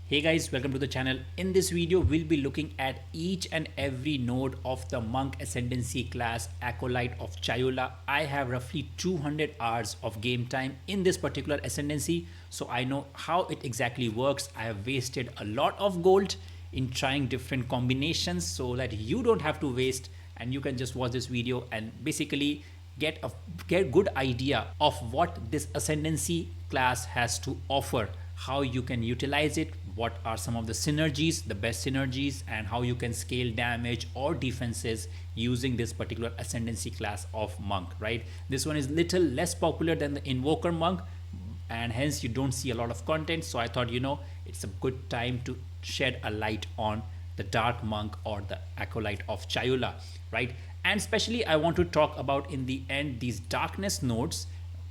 Hey guys, welcome to the channel. In this video, we'll be looking at each and every node of the Monk Ascendancy class Acolyte of Chayula. I have roughly 200 hours of game time in this particular Ascendancy, so I know how it exactly works. I have wasted a lot of gold in trying different combinations so that you don't have to waste and you can just watch this video and basically get a good idea of what this Ascendancy class has to offer, how you can utilize it, what are some of the synergies, the best synergies, and how you can scale damage or defenses using this particular Ascendancy class of Monk, right? This one is little less popular than the Invoker Monk, and hence you don't see a lot of content. So I thought, it's a good time to shed a light on the Dark Monk or the Acolyte of Chayula, right? And especially I want to talk about in the end these darkness nodes,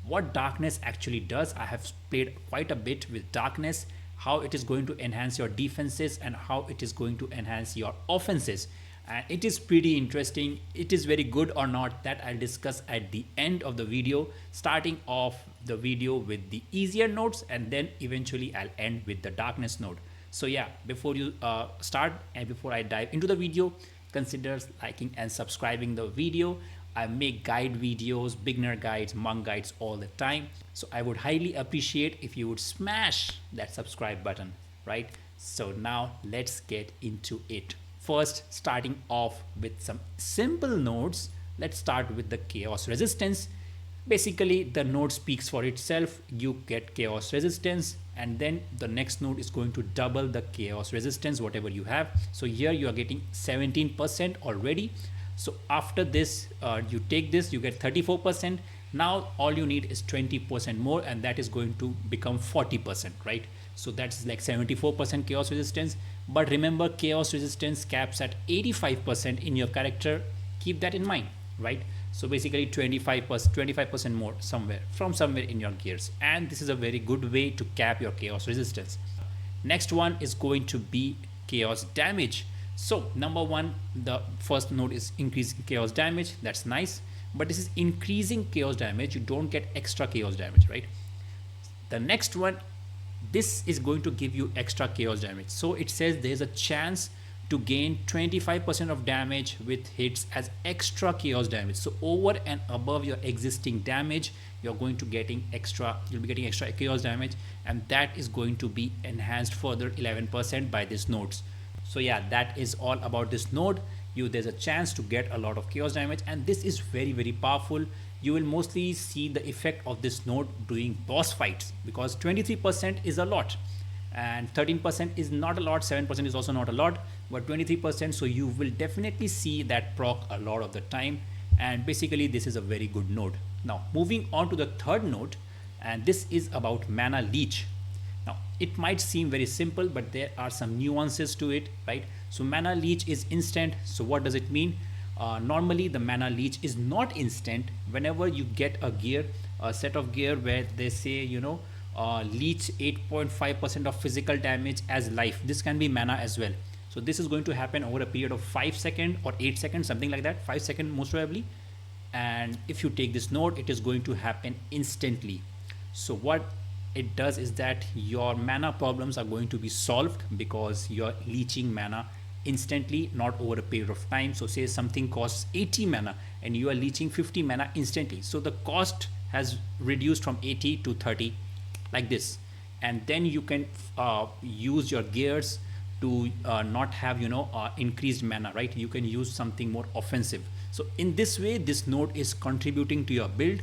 what darkness actually does. I have played quite a bit with darkness, how it is going to enhance your defenses and how it is going to enhance your offenses. And it is pretty interesting. It is very good or not, that I'll discuss at the end of the video, starting off the video with the easier nodes and then eventually I'll end with the darkness node. So yeah, before you start and before I dive into the video, consider liking and subscribing the video. I make guide videos, beginner guides, monk guides all the time. So I would highly appreciate if you would smash that subscribe button, right? So now let's get into it. First, starting off with some simple nodes. Let's start with the chaos resistance. Basically, the node speaks for itself. You get chaos resistance, and then the next node is going to double the chaos resistance, whatever you have. So here you are getting 17% already. So after this, you take this, you get 34%. Now all you need is 20% more, and that is going to become 40%, right? So that's like 74% chaos resistance. But remember, chaos resistance caps at 85% in your character. Keep that in mind, right? So basically 25% more somewhere in your gears. And this is a very good way to cap your chaos resistance. Next one is going to be chaos damage. So number one, the first node is increasing chaos damage. That's nice. But this is increasing chaos damage. You don't get extra chaos damage, right? The next one, this is going to give you extra chaos damage. So it says there's a chance to gain 25% of damage with hits as extra chaos damage. So over and above your existing damage, you'll be getting extra chaos damage, and that is going to be enhanced further 11% by these nodes. So yeah, that is all about this node. There's a chance to get a lot of chaos damage, and this is very, very powerful. You will mostly see the effect of this node during boss fights, because 23% is a lot and 13% is not a lot, 7% is also not a lot, but 23%, so you will definitely see that proc a lot of the time. And basically this is a very good node. Now moving on to the third node, and this is about mana leech. Now it might seem very simple, but there are some nuances to it, right? So mana leech is instant. So what does it mean? Normally the mana leech is not instant. Whenever you get a set of gear where they say leech 8.5% of physical damage as life, this can be mana as well. So this is going to happen over a period of 5 seconds or 8 seconds, something like that, 5 seconds most probably. And if you take this node, it is going to happen instantly. So what it does is that your mana problems are going to be solved because you're leeching mana instantly, not over a period of time. So say something costs 80 mana and you are leeching 50 mana instantly. So the cost has reduced from 80 to 30, like this. And then you can use your gears to not have increased mana, right? You can use something more offensive. So in this way, this node is contributing to your build.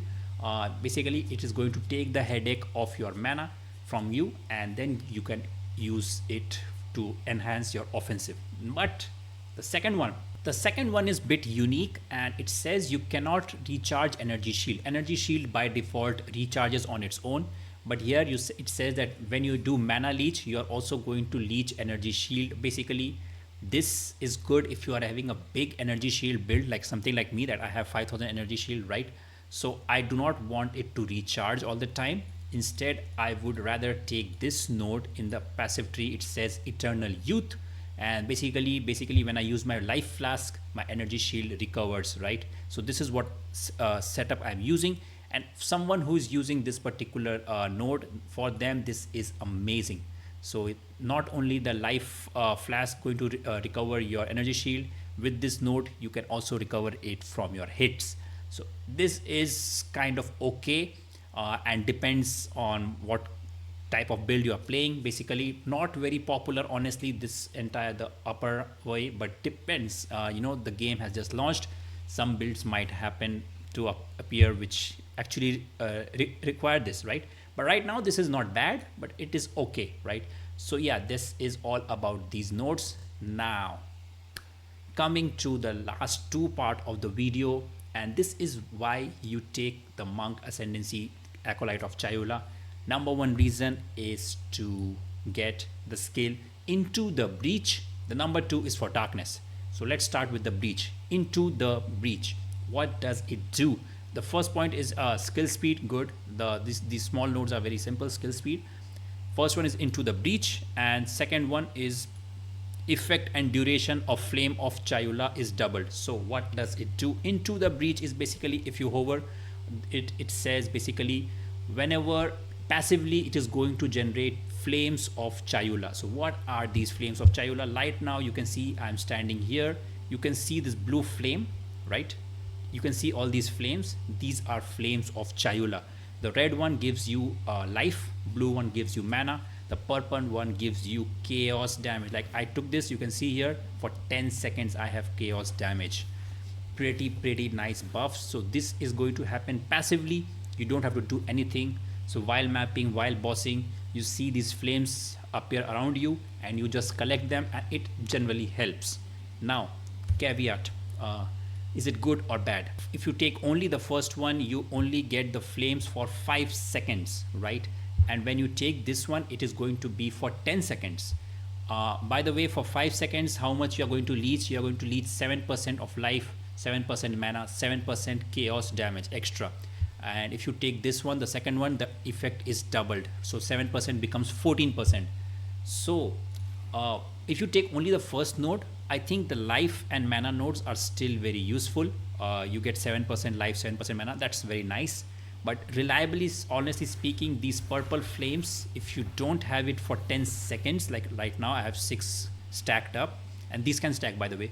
Basically it is going to take the headache of your mana from you, and then you can use it to enhance your offensive. But the second one is bit unique, and it says you cannot recharge energy shield. Energy shield by default recharges on its own, but here it says that when you do mana leech, you are also going to leech energy shield. Basically this is good if you are having a big energy shield build, like something like me, that I have 5000 energy shield, right? So I do not want it to recharge all the time. Instead, I would rather take this node in the passive tree. It says Eternal Youth, and basically when I use my life flask, my energy shield recovers, right? So this is what setup I'm using, and someone who is using this particular node, for them this is amazing. So not only the life flask going to recover your energy shield, with this node you can also recover it from your hits. So this is kind of okay, and depends on what type of build you are playing. Basically not very popular honestly, this entire the upper way, but depends. The game has just launched, some builds might happen to appear which actually require this, right? But right now this is not bad, but it is okay, right? So yeah, this is all about these nodes. Now coming to the last two part of the video, and this is why you take the monk ascendancy acolyte of Chayula. Number one reason is to get the skill into the breach. The number two is for darkness. So let's start with the breach. Into the breach, what does it do? The first point is skill speed. Good. These small nodes are very simple. Skill speed. First one is into the breach, and second one is effect and duration of flame of Chayula is doubled. So what does it do? Into the breach is basically, if you hover it says basically whenever passively it is going to generate flames of Chayula. So what are these flames of Chayula? Right now you can see I'm standing here, you can see this blue flame, right? You can see all these flames. These are flames of Chayula. The red one gives you life, blue one gives you mana, the purple one gives you chaos damage. Like I took this, you can see here for 10 seconds I have chaos damage. Pretty nice buffs. So this is going to happen passively, you don't have to do anything. So while mapping, while bossing, you see these flames appear around you and you just collect them, and it generally helps. Now caveat, is it good or bad? If you take only the first one, you only get the flames for 5 seconds, right? And when you take this one, it is going to be for 10 seconds. By the way, for 5 seconds, how much you are going to leech? You are going to leech 7% of life, 7% mana, 7% chaos damage extra. And if you take this one, the second one, the effect is doubled. So 7% becomes 14%. So if you take only the first node, I think the life and mana nodes are still very useful. You get 7% life, 7% mana. That's very nice. But reliably, honestly speaking, these purple flames, if you don't have it for 10 seconds, like right now I have 6 stacked up, and these can stack by the way,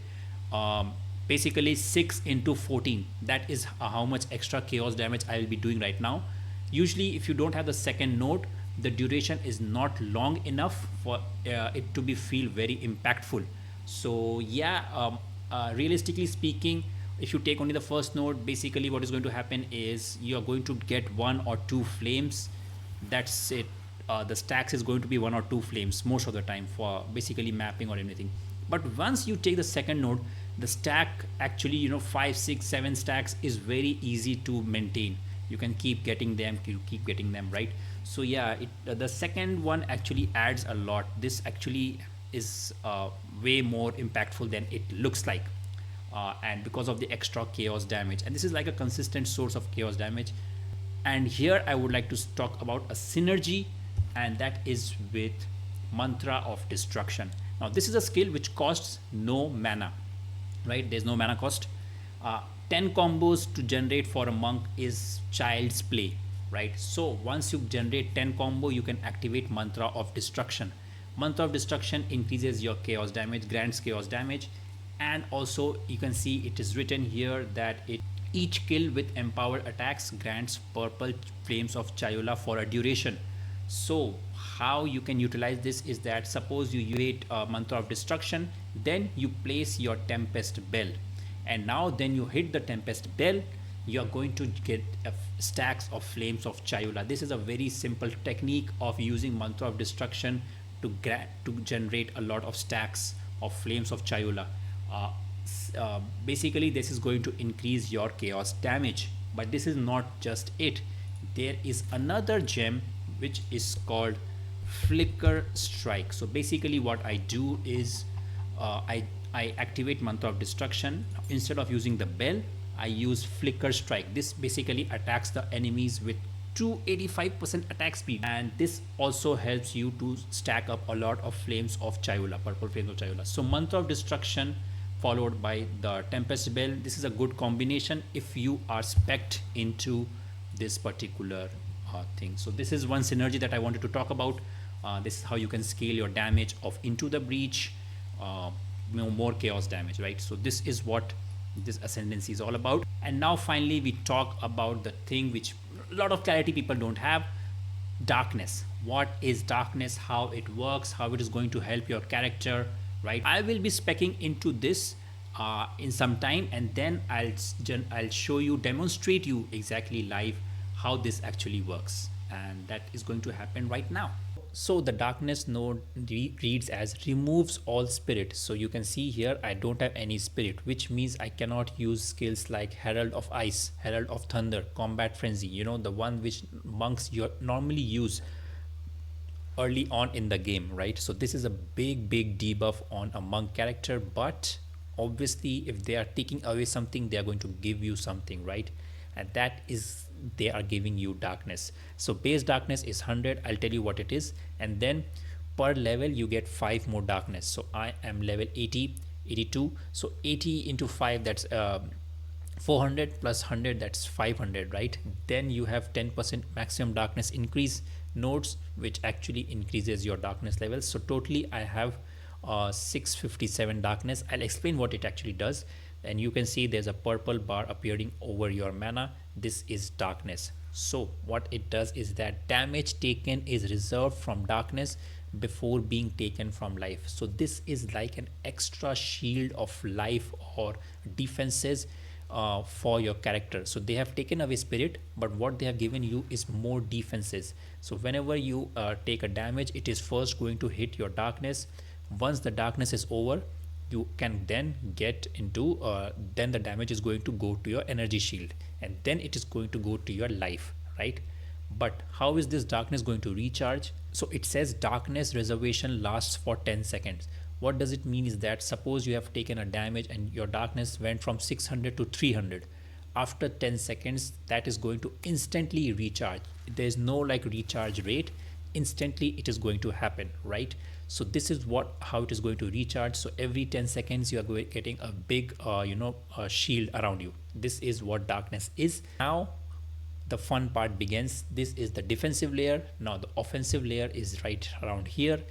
basically 6 into 14, that is how much extra chaos damage I will be doing right now. Usually if you don't have the second node, the duration is not long enough for it to be feel very impactful. So yeah, realistically speaking, if you take only the first node, basically what is going to happen is you are going to get 1 or 2 flames. That's it. The stacks is going to be 1 or 2 flames most of the time for basically mapping or anything. But once you take the second node, the stack actually 5, 6, 7 stacks is very easy to maintain. You can keep getting them, right? So yeah, the second one actually adds a lot. This actually is way more impactful than it looks like. And because of the extra chaos damage, and this is like a consistent source of chaos damage. And here I would like to talk about a synergy, and that is with Mantra of Destruction. Now this is a skill which costs no mana, right? There's no mana cost. 10 combos to generate for a monk is child's play, right? So once you generate 10 combo, you can activate Mantra of Destruction. Mantra of Destruction increases your chaos damage, grants chaos damage. And also you can see it is written here that each kill with empowered attacks grants purple flames of Chayula for a duration. So how you can utilize this is that suppose you create a Mantra of Destruction, then you place your Tempest Bell, and now then you hit the Tempest Bell, you are going to get stacks of flames of Chayula. This is a very simple technique of using Mantra of Destruction to generate a lot of stacks of flames of Chayula. Basically this is going to increase your chaos damage, but this is not just it. There is another gem which is called Flicker Strike. So basically what I do is I activate Mantra of Destruction. Instead of using the bell, I use Flicker Strike. This basically attacks the enemies with 285% attack speed, and this also helps you to stack up a lot of flames of Chayula, purple flames of Chayula. So Mantra of Destruction followed by the Tempest Bell, this is a good combination if you are specced into this particular thing. So this is one synergy that I wanted to talk about. This is how you can scale your damage of Into the Breach, more chaos damage, right? So this is what this ascendancy is all about. And now finally we talk about the thing which a lot of clarity people don't have: darkness. What is darkness, how it works, how it is going to help your character, right? I will be specking into this in some time, and then I'll show you, demonstrate you exactly live how this actually works, and that is going to happen right now. So the darkness node reads as removes all spirit. So you can see here I don't have any spirit, which means I cannot use skills like Herald of Ice, Herald of Thunder, Combat Frenzy, you know, the one which monks normally use early on in the game, right? So this is a big debuff on a monk character, but obviously if they are taking away something, they are going to give you something, right? And that is, they are giving you darkness. So base darkness is 100. I'll tell you what it is, and then per level you get 5 more darkness. So I am level 80, 82, so 80 into 5, that's 400 plus 100, that's 500, right? Then you have 10% maximum darkness increase nodes, which actually increases your darkness levels. So totally I have 657 darkness. I'll explain what it actually does. And you can see there's a purple bar appearing over your mana. This is darkness. So what it does is that damage taken is reserved from darkness before being taken from life. So this is like an extra shield of life or defenses for your character. So they have taken away spirit, but what they have given you is more defenses. So whenever you take a damage, it is first going to hit your darkness. Once the darkness is over, you can then get into then the damage is going to go to your energy shield, and then it is going to go to your life, right? But how is this darkness going to recharge? So it says darkness reservation lasts for 10 seconds. What does it mean is that suppose you have taken a damage and your darkness went from 600 to 300. After 10 seconds, that is going to instantly recharge. There is no like recharge rate. Instantly it is going to happen, right? So this is how it is going to recharge. So every 10 seconds you are getting a big shield around you. This is what darkness is. Now the fun part begins. This is the defensive layer. Now the offensive layer is right around here.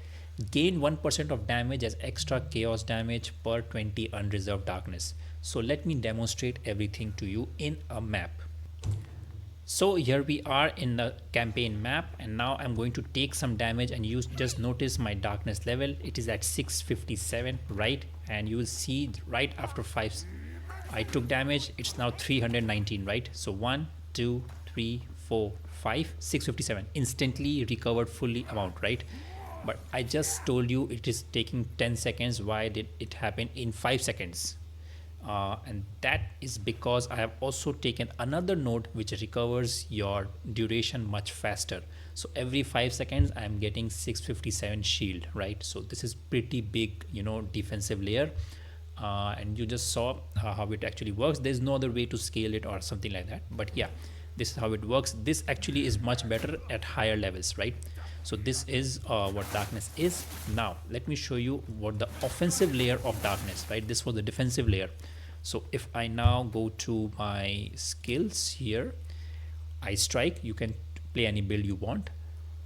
Gain 1% of damage as extra chaos damage per 20 unreserved darkness. So let me demonstrate everything to you in a map. So here we are in the campaign map, and now I'm going to take some damage, and you just notice my darkness level. It is at 657, right? And you will see right after 5 I took damage, it's now 319, right? So 1, 2, 3, 4, 5, 657, instantly recovered fully amount, right? But I just told you it is taking 10 seconds. Why did it happen in 5 seconds? And that is because I have also taken another node which recovers your duration much faster. So every 5 seconds I am getting 657 shield, right? So this is pretty big, defensive layer. And you just saw how it actually works. There's no other way to scale it or something like that, but yeah, this is how it works. This actually is much better at higher levels, right? So this is what darkness is. Now let me show you what the offensive layer of darkness, right? This was the defensive layer. So if I now go to my skills here, I strike, you can play any build you want.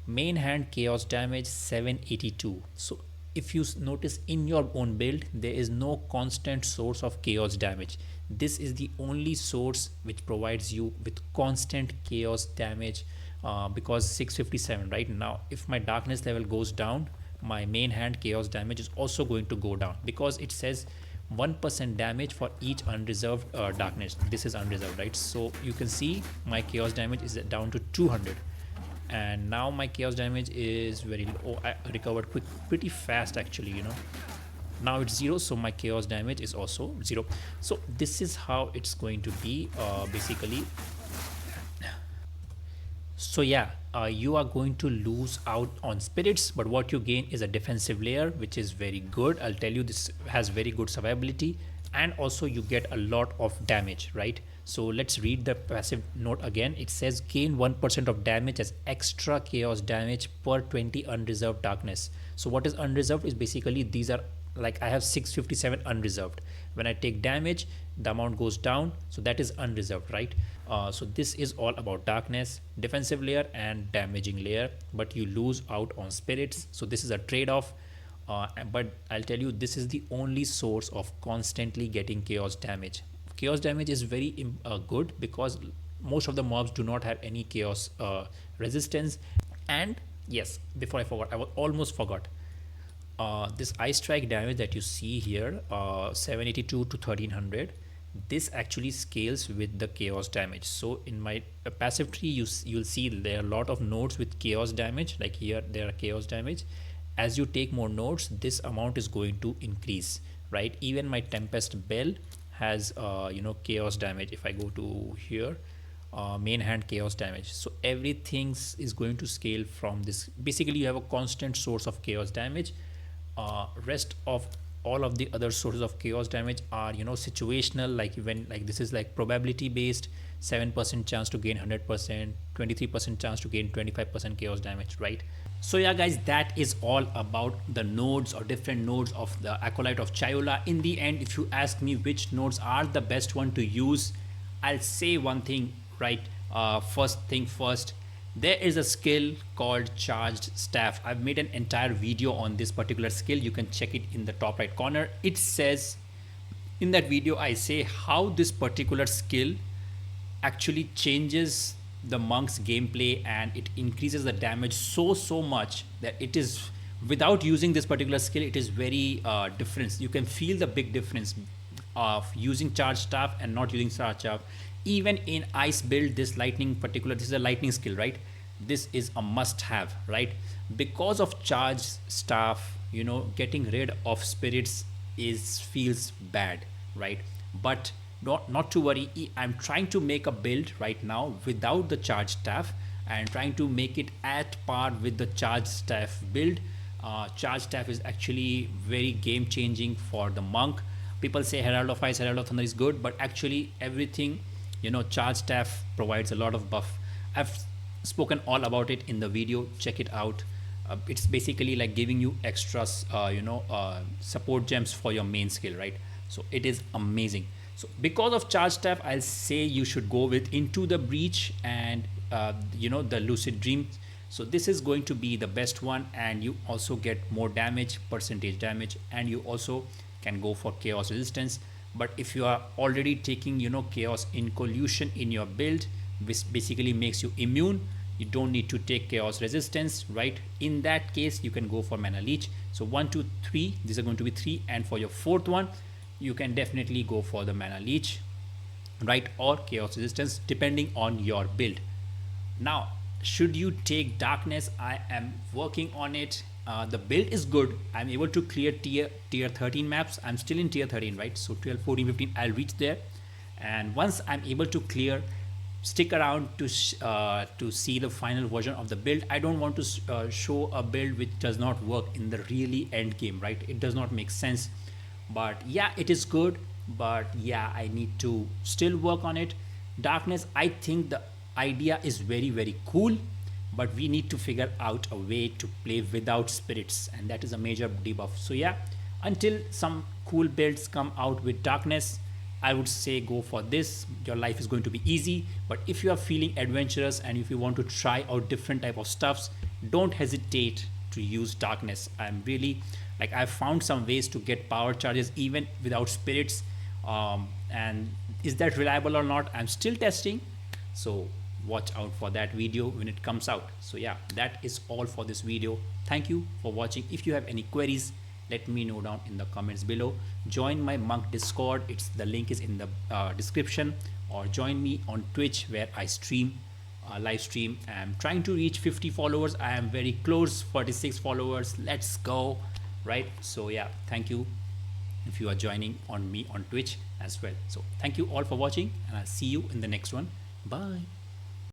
Main hand chaos damage 782. So if you notice in your own build, there is no constant source of chaos damage. This is the only source which provides you with constant chaos damage, because 657, right? Now if my darkness level goes down, my main hand chaos damage is also going to go down, because it says 1% damage for each unreserved darkness. This is unreserved, right? So you can see my chaos damage is down to 200, and now my chaos damage is very low. I recovered pretty fast actually, now it's 0, so my chaos damage is also 0. So this is how it's going to be basically. So yeah, you are going to lose out on spirits, but what you gain is a defensive layer, which is very good. I'll tell you, this has very good survivability, and also you get a lot of damage, right? So let's read the passive note again. It says gain 1% of damage as extra chaos damage per 20 unreserved darkness. So what is unreserved is basically these are like I have 657 unreserved. When I take damage, the amount goes down, so that is unreserved, right? So this is all about darkness, defensive layer and damaging layer, but you lose out on spirits, so this is a trade-off. But I'll tell you, this is the only source of constantly getting chaos damage. Chaos damage is very good because most of the mobs do not have any chaos resistance. And yes, before I forgot, almost forgot. This ice strike damage that you see here, 782 to 1300, this actually scales with the chaos damage. So in my passive tree, you'll see there are a lot of nodes with chaos damage. Like here there are chaos damage. As you take more nodes, this amount is going to increase, right? Even my Tempest Bell has chaos damage. If I go to here, main hand chaos damage, so everything is going to scale from this. Basically you have a constant source of chaos damage. Rest of all of the other sources of chaos damage are situational, like when like this is like probability based, 7% chance to gain 100%, 23% chance to gain 25% chaos damage, right? So yeah guys, that is all about the nodes or different nodes of the Acolyte of Chayula. In the end, if you ask me which nodes are the best one to use, I'll say one thing, right? First thing first, there is a skill called Charged Staff. I've made an entire video on this particular skill. You can check it in the top right corner. It says in that video, I say how this particular skill actually changes the monk's gameplay, and it increases the damage so much that it is, without using this particular skill, it is very different. You can feel the big difference of using Charged Staff and not using Charged Staff. Even in ice build, this is a lightning skill, right? This is a must have, right? Because of Charged Staff, getting rid of spirits feels bad, right? But not to worry. I'm trying to make a build right now without the Charged Staff and trying to make it at par with the Charged Staff build. Charged Staff is actually very game changing for the monk. People say Herald of Ice, Herald of Thunder is good, but actually everything, Charged Staff provides a lot of buff. I've spoken all about it in the video. Check it out. It's basically like giving you extra support gems for your main skill, right? So it is amazing. So because of Charged Staff, I'll say you should go with Into the Breach and the Lucid Dream. So this is going to be the best one, and you also get more damage, percentage damage, and you also can go for chaos resistance. But if you are already taking chaos incollusion in your build, which basically makes you immune, you don't need to take chaos resistance, right? In that case, you can go for mana leech. So 1 2 3, these are going to be 3, and for your fourth one, you can definitely go for the mana leech, right? Or chaos resistance, depending on your build. Now, should you take darkness? I am working on it. The build is good. I'm able to clear tier 13 maps. I'm still in tier 13, right? So 12, 14, 15, I'll reach there. And once I'm able to clear, stick around to see the final version of the build. I don't want to show a build which does not work in the really end game, right? It does not make sense. But yeah, it is good, but yeah, I need to still work on it. Darkness, I think the idea is very cool, but we need to figure out a way to play without spirits, and that is a major debuff. So yeah, until some cool builds come out with darkness, I would say go for this. Your life is going to be easy. But if you are feeling adventurous and if you want to try out different type of stuffs, don't hesitate to use darkness. I'm really I've found some ways to get power charges even without spirits, and is that reliable or not, I'm still testing. So watch out for that video when it comes out. So yeah, that is all for this video. Thank you for watching. If you have any queries, let me know down in the comments below. Join my monk discord, the link is in the description, or join me on Twitch where I stream live stream. I'm trying to reach 50 followers. I am very close, 46 followers. Let's go, right? So yeah, thank you if you are joining on me on Twitch as well. So thank you all for watching, and I'll see you in the next one. Bye.